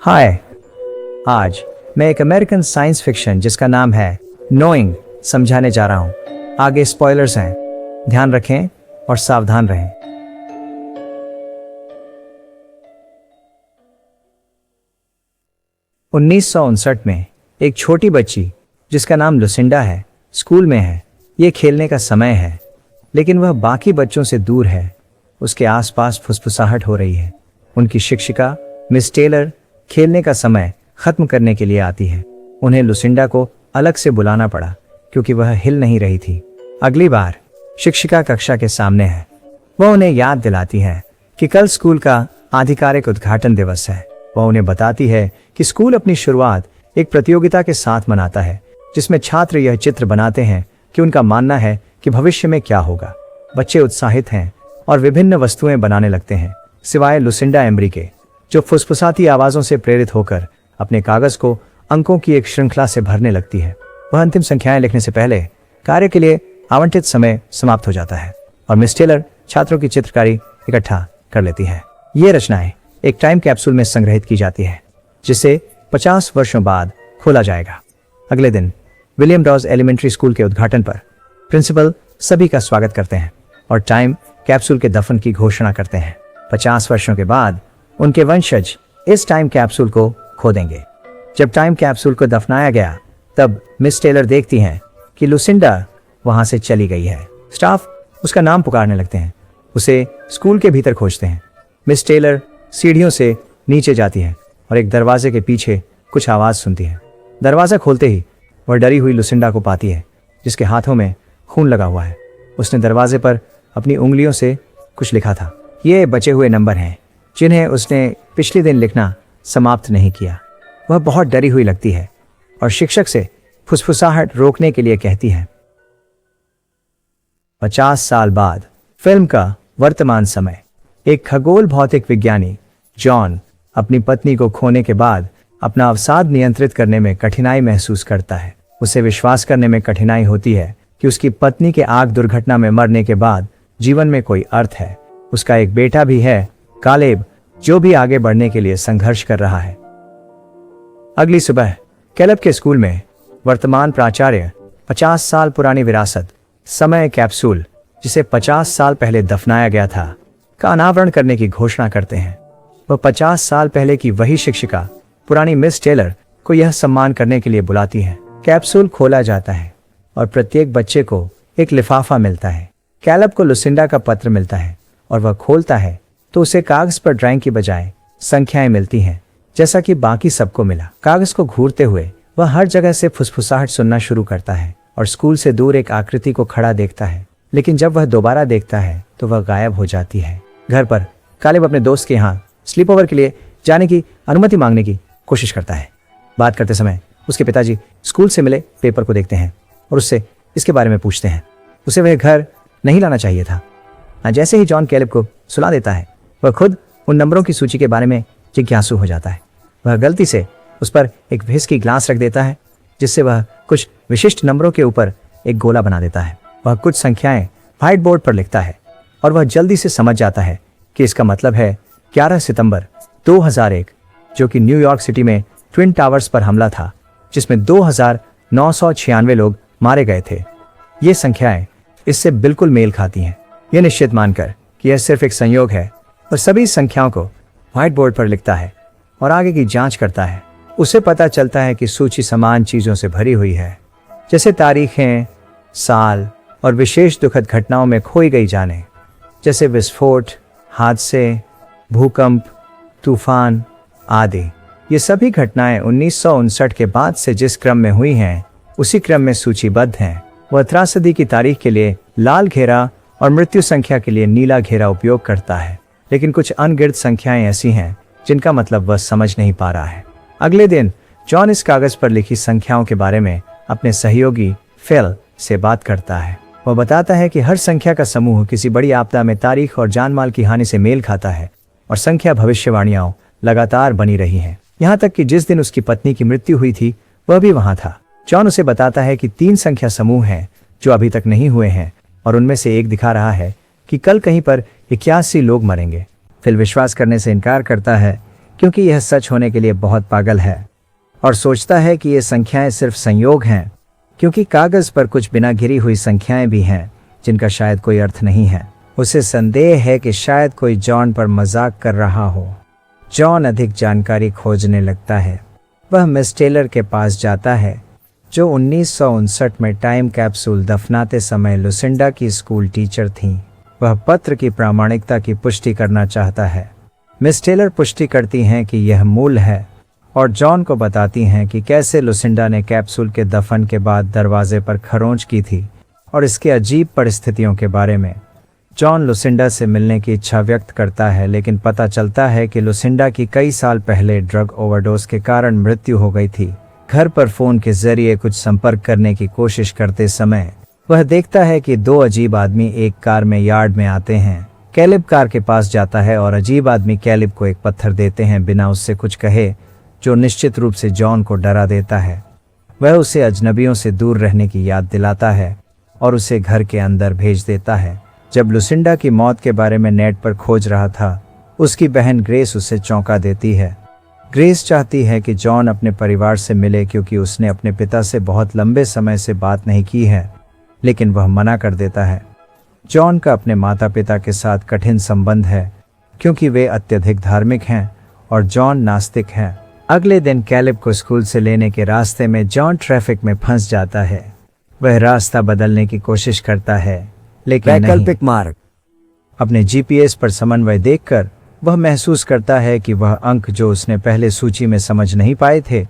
हाय, आज मैं एक अमेरिकन साइंस फिक्शन जिसका नाम है नोइंग समझाने जा रहा हूं। आगे स्पॉयलर्स हैं, ध्यान रखें और सावधान रहें। 1959 में एक छोटी बच्ची जिसका नाम लुसिंडा है स्कूल में है। ये खेलने का समय है, लेकिन वह बाकी बच्चों से दूर है। उसके आसपास फुसफुसाहट हो रही है। उनकी शिक्षिका मिस टेलर खेलने का समय खत्म करने के लिए आती है। उन्हें लुसिंडा को अलग से बुलाना पड़ा क्योंकि वह हिल नहीं रही थी। अगली बार शिक्षिका कक्षा के सामने है। वह उन्हें याद दिलाती है कि कल स्कूल का आधिकारिक उद्घाटन दिवस है। वह उन्हें बताती है कि स्कूल अपनी शुरुआत एक प्रतियोगिता के साथ मनाता है जिसमें छात्र यह चित्र बनाते हैं कि उनका मानना है कि भविष्य में क्या होगा। बच्चे उत्साहित हैं और विभिन्न वस्तुएं बनाने लगते हैं, सिवाय लुसिंडा एम्ब्री के, जो फुसफुसाती आवाजों से प्रेरित होकर अपने कागज को अंकों की एक श्रृंखला से भरने लगती है। वह अंतिम संख्याएं लिखने से पहले कार्य के लिए आवंटित समय समाप्त हो जाता है और मिस टेलर छात्रों की चित्रकारी इकट्ठा कर लेती है। ये रचनाएं एक टाइम कैप्सूल में संग्रहित की जाती है जिसे 50 वर्षों बाद खोला जाएगा। अगले दिन विलियम डॉज एलिमेंट्री स्कूल के उद्घाटन पर प्रिंसिपल सभी का स्वागत करते हैं और टाइम कैप्सूल के दफन की घोषणा करते हैं। 50 वर्षों के बाद उनके वंशज इस टाइम कैप्सूल को खो देंगे। जब टाइम कैप्सूल को दफनाया गया तब मिस टेलर देखती हैं कि लुसिंडा वहां से चली गई है। स्टाफ उसका नाम पुकारने लगते हैं, उसे स्कूल के भीतर खोजते हैं। मिस टेलर सीढ़ियों से नीचे जाती है और एक दरवाजे के पीछे कुछ आवाज सुनती है। दरवाजा खोलते ही वह डरी हुई लुसिंडा को पाती है जिसके हाथों में खून लगा हुआ है। उसने दरवाजे पर अपनी उंगलियों से कुछ लिखा था। ये बचे हुए नंबर हैं जिन्हें उसने पिछले दिन लिखना समाप्त नहीं किया। वह बहुत डरी हुई लगती है और शिक्षक से फुसफुसाहट रोकने के लिए कहती है। 50 साल बाद फिल्म का वर्तमान समय। एक खगोल भौतिक विज्ञानी जॉन अपनी पत्नी को खोने के बाद अपना अवसाद नियंत्रित करने में कठिनाई महसूस करता है। उसे विश्वास करने में कठिनाई होती है कि उसकी पत्नी के आग दुर्घटना में मरने के बाद जीवन में कोई अर्थ है। उसका एक बेटा भी है, कालेब, जो भी आगे बढ़ने के लिए संघर्ष कर रहा है। अगली सुबह कैलेब के स्कूल में वर्तमान प्राचार्य 50 साल पुरानी विरासत समय कैप्सूल, जिसे 50 साल पहले दफनाया गया था, का अनावरण करने की घोषणा करते हैं। वह 50 साल पहले की वही शिक्षिका पुरानी मिस टेलर को यह सम्मान करने के लिए बुलाती है। कैप्सूल खोला जाता है और प्रत्येक बच्चे को एक लिफाफा मिलता है। कैलेब को लुसिंडा का पत्र मिलता है और वह खोलता है तो उसे कागज पर ड्राइंग की बजाय संख्याएं मिलती हैं, जैसा कि बाकी सबको मिला। कागज को घूरते हुए वह हर जगह से फुसफुसाहट सुनना शुरू करता है और स्कूल से दूर एक आकृति को खड़ा देखता है, लेकिन जब वह दोबारा देखता है तो वह गायब हो जाती है। घर पर कालेब अपने दोस्त के यहाँ स्लीप ओवर के लिए जाने की अनुमति मांगने की कोशिश करता है। बात करते समय उसके पिताजी स्कूल से मिले पेपर को देखते हैं और उससे इसके बारे में पूछते हैं। उसे वह घर नहीं लाना चाहिए था। जैसे ही जॉन कैलेब को सुला देता है, वह खुद उन नंबरों की सूची के बारे में जिज्ञासु हो जाता है। वह गलती से उस पर एक व्हिस्की ग्लास रख देता है, जिससे वह कुछ विशिष्ट नंबरों के ऊपर एक गोला बना देता है। वह कुछ संख्याएं व्हाइट बोर्ड पर लिखता है और वह जल्दी से समझ जाता है कि इसका मतलब है 11 सितंबर 2001, जो कि न्यूयॉर्क सिटी में ट्विन टावर्स पर हमला था, जिसमें 2996 लोग मारे गए थे। ये संख्याएं इससे बिल्कुल मेल खाती हैं। यह निश्चित मानकर कि यह सिर्फ एक संयोग है और सभी संख्याओं को व्हाइट बोर्ड पर लिखता है और आगे की जांच करता है। उसे पता चलता है कि सूची समान चीजों से भरी हुई है, जैसे तारीखें, साल और विशेष दुखद घटनाओं में खोई गई जाने, जैसे विस्फोट, हादसे, भूकंप, तूफान आदि। ये सभी घटनाएं 1959 के बाद से जिस क्रम में हुई हैं, उसी क्रम में सूचीबद्ध हैं। वह त्रासदी की तारीख के लिए लाल घेरा और मृत्यु संख्या के लिए नीला घेरा उपयोग करता है, लेकिन कुछ अनगिनत संख्याएं ऐसी हैं जिनका मतलब वह समझ नहीं पा रहा है। अगले दिन जॉन इस कागज पर लिखी संख्याओं के बारे में अपने सहयोगी फिल से बात करता है। वह बताता है कि हर संख्या का समूह किसी बड़ी आपदा में तारीख और जानमाल की हानि से मेल खाता है और संख्या भविष्यवाणियां लगातार बनी रही हैं। यहाँ तक कि जिस दिन उसकी पत्नी की मृत्यु हुई थी वह भी वहां था। जॉन उसे बताता है कि 3 संख्या समूह हैं जो अभी तक नहीं हुए हैं और उनमें से एक दिखा रहा है कि कल कहीं पर 81 लोग मरेंगे। फिल विश्वास करने से इनकार करता है क्योंकि यह सच होने के लिए बहुत पागल है और सोचता है कि ये संख्याएं सिर्फ संयोग हैं, क्योंकि कागज पर कुछ बिना गिरी हुई संख्याएं भी हैं जिनका शायद कोई अर्थ नहीं है। उसे संदेह है कि शायद कोई जॉन पर मजाक कर रहा हो। जॉन अधिक जानकारी खोजने लगता है। वह मिस टेलर के पास जाता है, जो 1959 में टाइम कैप्सूल दफनाते समय लुसिंडा की स्कूल टीचर थीं। वह पत्र की प्रामाणिकता की पुष्टि करना चाहता है। मिस टेलर पुष्टि करती हैं कि यह मूल है और जॉन को बताती हैं कि कैसे लुसिंडा ने कैप्सूल के दफन के बाद दरवाजे पर खरोंच की थी और इसके अजीब परिस्थितियों के बारे में। जॉन लुसिंडा से मिलने की इच्छा व्यक्त करता है, लेकिन पता चलता है कि लुसिंडा की कई साल पहले ड्रग ओवरडोज के कारण मृत्यु हो गई थी। घर पर फोन के जरिए कुछ संपर्क करने की कोशिश करते समय वह देखता है कि दो अजीब आदमी एक कार में यार्ड में आते हैं। कैलिब कार के पास जाता है और अजीब आदमी कैलिब को एक पत्थर देते हैं बिना उससे कुछ कहे, जो निश्चित रूप से जॉन को डरा देता है। वह उसे अजनबियों से दूर रहने की याद दिलाता है और उसे घर के अंदर भेज देता है। जब लुसिंडा की मौत के बारे में नेट पर खोज रहा था, उसकी बहन ग्रेस उसे चौंका देती है। ग्रेस चाहती है कि जॉन अपने परिवार से मिले, क्योंकि उसने अपने पिता से बहुत लंबे समय से बात नहीं की है, लेकिन वह मना कर देता है। जॉन का अपने माता पिता के साथ कठिन संबंध है, क्योंकि वे अत्यधिक धार्मिक हैं और जॉन नास्तिक है। अगले दिन कैलिब को स्कूल से लेने के रास्ते में जॉन ट्रैफिक में फंस जाता है। वह रास्ता बदलने की कोशिश करता है, लेकिन वैकल्पिक मार्ग। अपने जीपीएस पर समन्वय देखकर वह महसूस करता है कि वह अंक जो उसने पहले सूची में समझ नहीं पाए थे,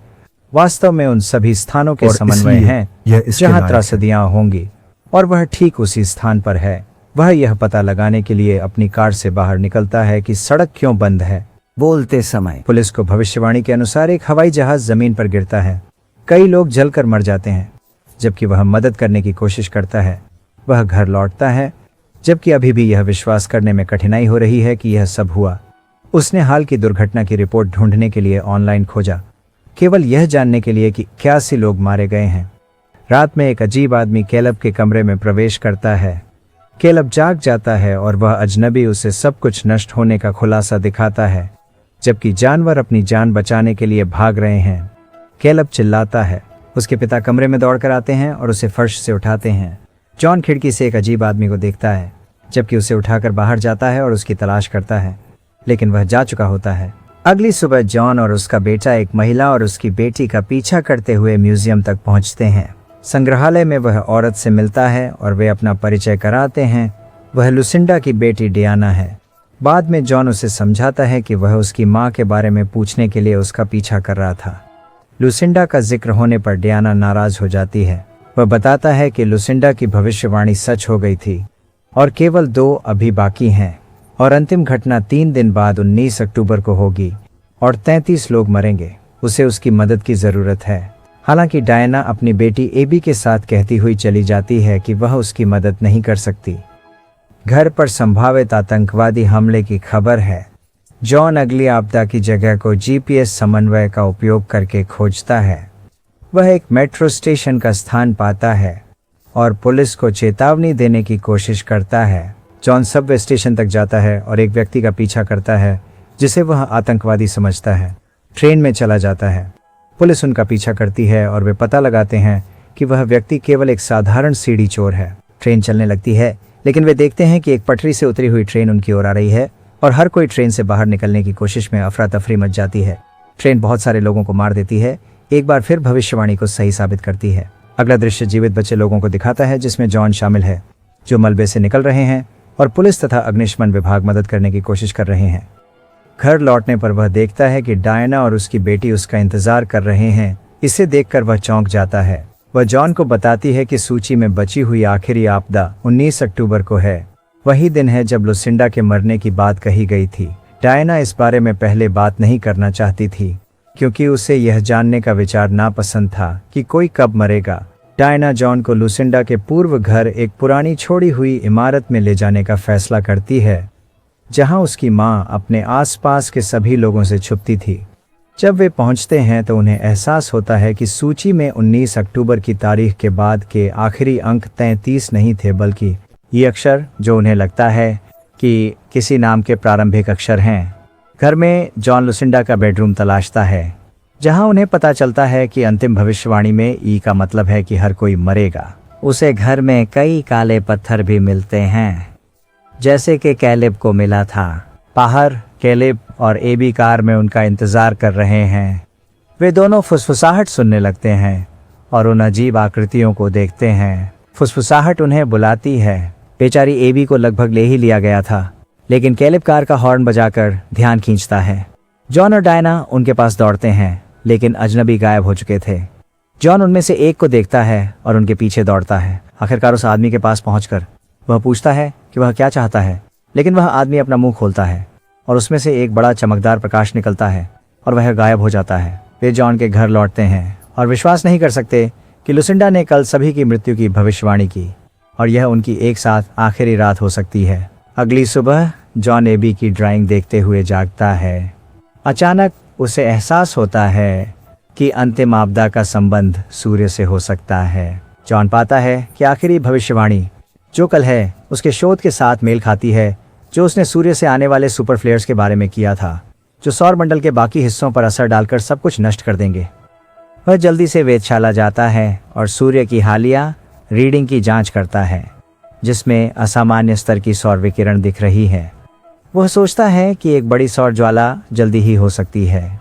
वास्तव में उन सभी स्थानों के समन्वय हैं जहां त्रासदियां होंगी, और वह ठीक उसी स्थान पर है। वह यह पता लगाने के लिए अपनी कार से बाहर निकलता है कि सड़क क्यों बंद है। बोलते समय पुलिस को भविष्यवाणी के अनुसार एक हवाई जहाज जमीन पर गिरता है। कई लोग जलकर मर जाते हैं। जबकि वह मदद करने की कोशिश करता है, वह घर लौटता है, जबकि अभी भी यह विश्वास करने में कठिनाई हो रही है कि यह सब हुआ। उसने हाल की दुर्घटना की रिपोर्ट ढूंढने के लिए ऑनलाइन खोजा, केवल यह जानने के लिए कि 81 लोग मारे गए हैं। रात में एक अजीब आदमी कैलब के कमरे में प्रवेश करता है। कैलब जाग जाता है और वह अजनबी उसे सब कुछ नष्ट होने का खुलासा दिखाता है, जबकि जानवर अपनी जान बचाने के लिए भाग रहे हैं। कैलब चिल्लाता है। उसके पिता कमरे में दौड़कर आते हैं और उसे फर्श से उठाते हैं। जॉन खिड़की से एक अजीब आदमी को देखता है, जबकि उसे उठाकर बाहर जाता है और उसकी तलाश करता है, लेकिन वह जा चुका होता है। अगली सुबह जॉन और उसका बेटा एक महिला और उसकी बेटी का पीछा करते हुए म्यूजियम तक पहुंचते हैं। संग्रहालय में वह औरत से मिलता है और वे अपना परिचय कराते हैं। वह लुसिंडा की बेटी डियाना है। बाद में जॉन उसे समझाता है कि वह उसकी मां के बारे में पूछने के लिए उसका पीछा कर रहा था। लुसिंडा का जिक्र होने पर डियाना नाराज हो जाती है। वह बताता है कि लुसिंडा की भविष्यवाणी सच हो गई थी और केवल 2 अभी बाकी हैं, और अंतिम घटना 3 दिन बाद 19 अक्टूबर को होगी और 33 लोग मरेंगे। उसे उसकी मदद की जरूरत है। हालांकि डायना अपनी बेटी एबी के साथ कहती हुई चली जाती है कि वह उसकी मदद नहीं कर सकती। घर पर संभावित आतंकवादी हमले की खबर है। जॉन अगली आपदा की जगह को जीपीएस समन्वय का उपयोग करके खोजता है। वह एक मेट्रो स्टेशन का स्थान पाता है और पुलिस को चेतावनी देने की कोशिश करता है। जॉन सबवे स्टेशन तक जाता है और एक व्यक्ति का पीछा करता है जिसे वह आतंकवादी समझता है। ट्रेन में चला जाता है। पुलिस उनका पीछा करती है और वे पता लगाते हैं कि वह व्यक्ति केवल एक साधारण सीढ़ी चोर है। ट्रेन चलने लगती है, लेकिन वे देखते हैं कि एक पटरी से उतरी हुई ट्रेन उनकी ओर आ रही है और हर कोई ट्रेन से बाहर निकलने की कोशिश में अफरा तफरी मच जाती है। ट्रेन बहुत सारे लोगों को मार देती है। एक बार फिर भविष्यवाणी को सही साबित करती है। अगला दृश्य जीवित बचे लोगों को दिखाता है, जिसमें जॉन शामिल है, जो मलबे से निकल रहे हैं और पुलिस तथा अग्निशमन विभाग मदद करने की कोशिश कर रहे हैं। घर लौटने पर वह देखता है कि डायना और उसकी बेटी उसका इंतजार कर रहे हैं। इसे देखकर वह चौंक जाता है। वह जॉन को बताती है कि सूची में बची हुई आखिरी आपदा 19 अक्टूबर को है। वही दिन है जब लुसिंडा के मरने की बात कही गई थी। डायना इस बारे में पहले बात नहीं करना चाहती थी, क्योंकि उसे यह जानने का विचार नापसंद था कि कोई कब मरेगा। डायना जॉन को लुसिंडा के पूर्व घर एक पुरानी छोड़ी हुई इमारत में ले जाने का फैसला करती है, जहां उसकी मां अपने आसपास के सभी लोगों से छुपती थी। जब वे पहुंचते हैं तो उन्हें एहसास होता है कि सूची में 19 अक्टूबर की तारीख के बाद के आखिरी अंक 33 नहीं थे, बल्कि ये अक्षर, जो उन्हें लगता है कि किसी नाम के प्रारंभिक अक्षर हैं, घर में जॉन लुसिंडा का बेडरूम तलाशता है, जहां उन्हें पता चलता है कि अंतिम भविष्यवाणी में ई का मतलब है कि हर कोई मरेगा। उसे घर में कई काले पत्थर भी मिलते हैं, जैसे कि कैलेब को मिला था। बाहर कैलेब और एबी कार में उनका इंतजार कर रहे हैं। वे दोनों फुसफुसाहट सुनने लगते हैं और उन अजीब आकृतियों को देखते हैं। फुसफुसाहट उन्हें बुलाती है। बेचारी एबी को लगभग ले ही लिया गया था, लेकिन कैलेब कार का हॉर्न बजाकर ध्यान खींचता है। जॉन और डायना उनके पास दौड़ते हैं, लेकिन अजनबी गायब हो चुके थे। जॉन उनमें से एक को देखता है और उनके पीछे दौड़ता है। आखिरकार उस आदमी के पास पहुंचकर वह पूछता है कि वह क्या चाहता है, लेकिन वह आदमी अपना मुंह खोलता है और उसमें से एक बड़ा चमकदार प्रकाश निकलता है और वह गायब हो जाता है। वे जॉन के घर लौटते हैं और विश्वास नहीं कर सकते कि लुसिंडा ने कल सभी की मृत्यु की भविष्यवाणी की और यह उनकी एक साथ आखिरी रात हो सकती है। अगली सुबह जॉन एबी की ड्राइंग देखते हुए जागता है। अचानक उसे एहसास होता है कि अंतिम आपदा का संबंध सूर्य से हो सकता है। जॉन पाता है कि आखिरी भविष्यवाणी जो कल है उसके शोध के साथ मेल खाती है, जो उसने सूर्य से आने वाले सुपर फ्लेयर्स के बारे में किया था, जो सौर मंडल के बाकी हिस्सों पर असर डालकर सब कुछ नष्ट कर देंगे। वह जल्दी से वेधशाला जाता है और सूर्य की हालिया रीडिंग की जांच करता है, जिसमें असामान्य स्तर की सौर विकिरण दिख रही है। वह सोचता है कि एक बड़ी सौर ज्वाला जल्दी ही हो सकती है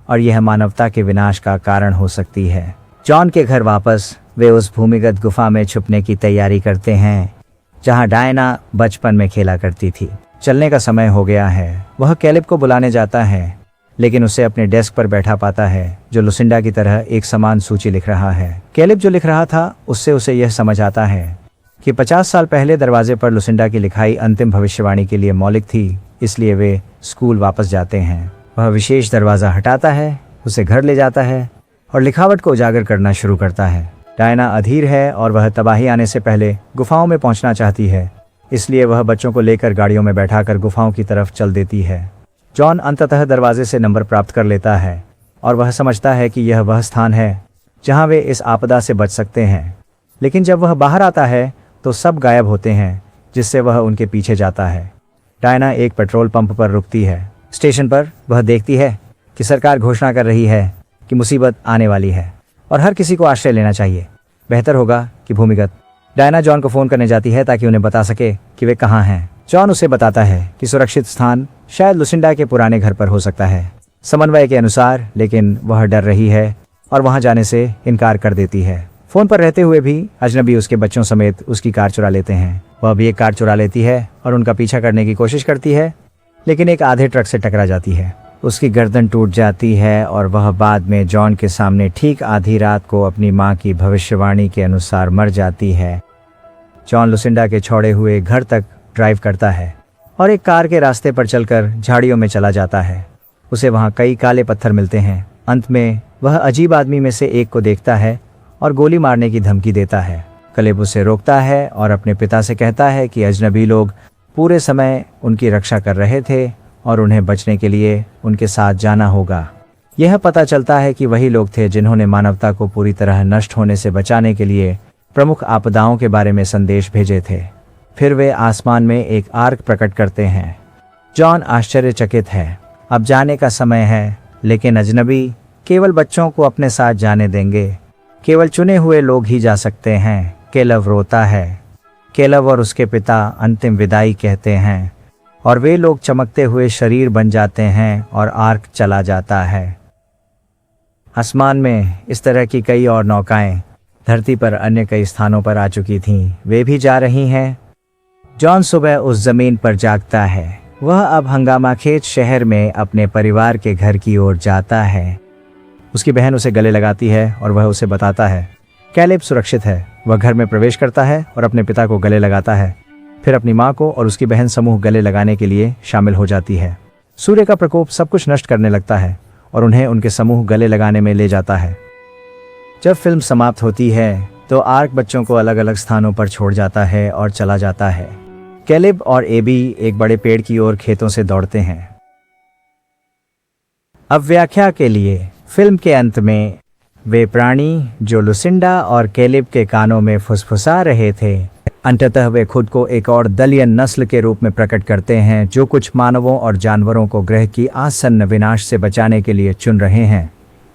और यह मानवता के विनाश का कारण हो सकती है। जॉन के घर वापस वे उस भूमिगत गुफा में छुपने की तैयारी करते हैं, जहां डायना बचपन में खेला करती थी। चलने का समय हो गया है। वह कैलेब को बुलाने जाता है, लेकिन उसे अपने डेस्क पर बैठा पाता है, जो लुसिंडा की तरह एक समान सूची लिख रहा है। कैलेब जो लिख रहा था उससे उसे यह समझ आता है कि 50 साल पहले दरवाजे पर लुसिंडा की लिखाई अंतिम भविष्यवाणी के लिए मौलिक थी, इसलिए वे स्कूल वापस जाते हैं। वह विशेष दरवाजा हटाता है, उसे घर ले जाता है और लिखावट को उजागर करना शुरू करता है। डायना अधीर है और वह तबाही आने से पहले गुफाओं में पहुंचना चाहती है, इसलिए वह बच्चों को लेकर गाड़ियों में बैठाकर गुफाओं की तरफ चल देती है। जॉन अंततः दरवाजे से नंबर प्राप्त कर लेता है और वह समझता है कि यह वह स्थान है जहां वे इस आपदा से बच सकते हैं। लेकिन जब वह बाहर आता है तो सब गायब होते हैं, जिससे वह उनके पीछे जाता है। डायना एक पेट्रोल पंप पर रुकती है। स्टेशन पर वह देखती है कि सरकार घोषणा कर रही है कि मुसीबत आने वाली है और हर किसी को आश्रय लेना चाहिए। बेहतर होगा कि भूमिगत। डायना जॉन को फोन करने जाती है ताकि उन्हें बता सके कि वे कहाँ हैं। जॉन उसे बताता है कि सुरक्षित स्थान शायद लुसिंडा के पुराने घर पर हो सकता है, समन्वय के अनुसार, लेकिन वह डर रही है और वहां जाने से इनकार कर देती है। फोन पर रहते हुए भी अजनबी उसके बच्चों समेत उसकी कार चुरा लेते हैं। वह भी एक कार चुरा लेती है और उनका पीछा करने की कोशिश करती है, लेकिन एक आधे ट्रक से टकरा जाती है। उसकी गर्दन टूट जाती है और वह बाद में जॉन के सामने ठीक आधी रात को अपनी मां की भविष्यवाणी के अनुसार मर जाती है। जॉन लुसिंडा के छोड़े हुए घर तक ड्राइव करता है और एक कार के रास्ते पर चलकर झाड़ियों में चला जाता है। उसे वहां कई काले पत्थर मिलते हैं। अंत में वह अजीब आदमी में से एक को देखता है और गोली मारने की धमकी देता है। कैलेब उसे रोकता है और अपने पिता से कहता है कि अजनबी लोग पूरे समय उनकी रक्षा कर रहे थे और उन्हें बचने के लिए उनके साथ जाना होगा। यह पता चलता है कि वही लोग थे जिन्होंने मानवता को पूरी तरह नष्ट होने से बचाने के लिए प्रमुख आपदाओं के बारे में संदेश भेजे थे। फिर वे आसमान में एक आर्क प्रकट करते हैं। जॉन आश्चर्यचकित है। अब जाने का समय है, लेकिन अजनबी केवल बच्चों को अपने साथ जाने देंगे। केवल चुने हुए लोग ही जा सकते हैं। कैलेब रोता है। कैलेब और उसके पिता अंतिम विदाई कहते हैं और वे लोग चमकते हुए शरीर बन जाते हैं और आर्क चला जाता है। आसमान में इस तरह की कई और नौकाएं धरती पर अन्य कई स्थानों पर आ चुकी थीं। वे भी जा रही हैं। जॉन सुबह उस जमीन पर जागता है। वह अब हंगामा खेत शहर में अपने परिवार के घर की ओर जाता है। उसकी बहन उसे गले लगाती है और वह उसे बताता है कैलेब सुरक्षित है। वह घर में प्रवेश करता है और अपने पिता को गले लगाता है। फिर अपनी माँ को और उसकी बहन समूह गले लगाने के लिए शामिल हो जाती है। सूर्य का प्रकोप सब कुछ नष्ट करने लगता है और उन्हें उनके समूह गले लगाने में ले जाता है। जब फिल्म समाप्त होती है तो आर्क बच्चों को अलग अलग स्थानों पर छोड़ जाता है और चला जाता है। कैलेब और एबी एक बड़े पेड़ की ओर खेतों से दौड़ते हैं। अब व्याख्या के लिए फिल्म के अंत में वे प्राणी जो लुसिंडा और कैलेब के कानों में फुसफुसा रहे थे अंततः वे खुद को एक और दलीय नस्ल के रूप में प्रकट करते हैं जो कुछ मानवों और जानवरों को ग्रह की आसन्न विनाश से बचाने के लिए चुन रहे हैं।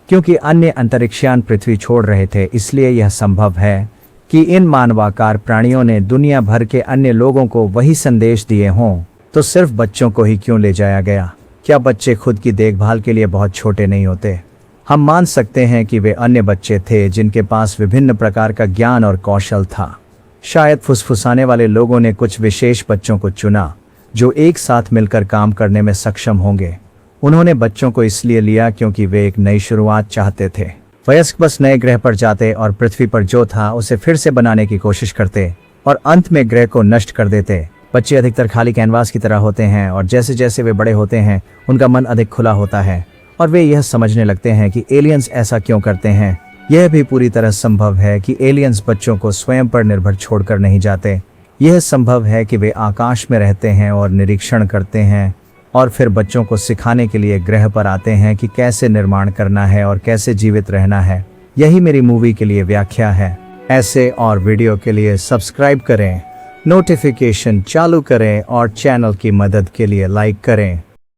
क्योंकि अन्य अंतरिक्षयान पृथ्वी छोड़ रहे थे, इसलिए यह संभव है कि इन मानवाकार प्राणियों ने दुनिया भर के अन्य लोगों को वही संदेश दिए हों। तो सिर्फ बच्चों को ही क्यों ले जाया गया? क्या बच्चे खुद की देखभाल के लिए बहुत छोटे नहीं होते? हम मान सकते हैं कि वे अन्य बच्चे थे जिनके पास विभिन्न प्रकार का ज्ञान और कौशल था। शायद फुसफुसाने वाले लोगों ने कुछ विशेष बच्चों को चुना जो एक साथ मिलकर काम करने में सक्षम होंगे। उन्होंने बच्चों को इसलिए लिया क्योंकि वे एक नई शुरुआत चाहते थे। वयस्क बस नए ग्रह पर जाते और पृथ्वी पर जो था उसे फिर से बनाने की कोशिश करते और अंत में ग्रह को नष्ट कर देते। बच्चे अधिकतर खाली कैनवास की तरह होते हैं और जैसे जैसे वे बड़े होते हैं उनका मन अधिक खुला होता है और वे यह समझने लगते हैं कि एलियंस ऐसा क्यों करते हैं। यह भी पूरी तरह संभव है कि एलियंस बच्चों को स्वयं पर निर्भर छोड़कर नहीं जाते। यह संभव है कि वे आकाश में रहते हैं और निरीक्षण करते हैं और फिर बच्चों को सिखाने के लिए ग्रह पर आते हैं कि कैसे निर्माण करना है और कैसे जीवित रहना है। यही मेरी मूवी के लिए व्याख्या है। ऐसे और वीडियो के लिए सब्सक्राइब करें, नोटिफिकेशन चालू करें और चैनल की मदद के लिए लाइक करें।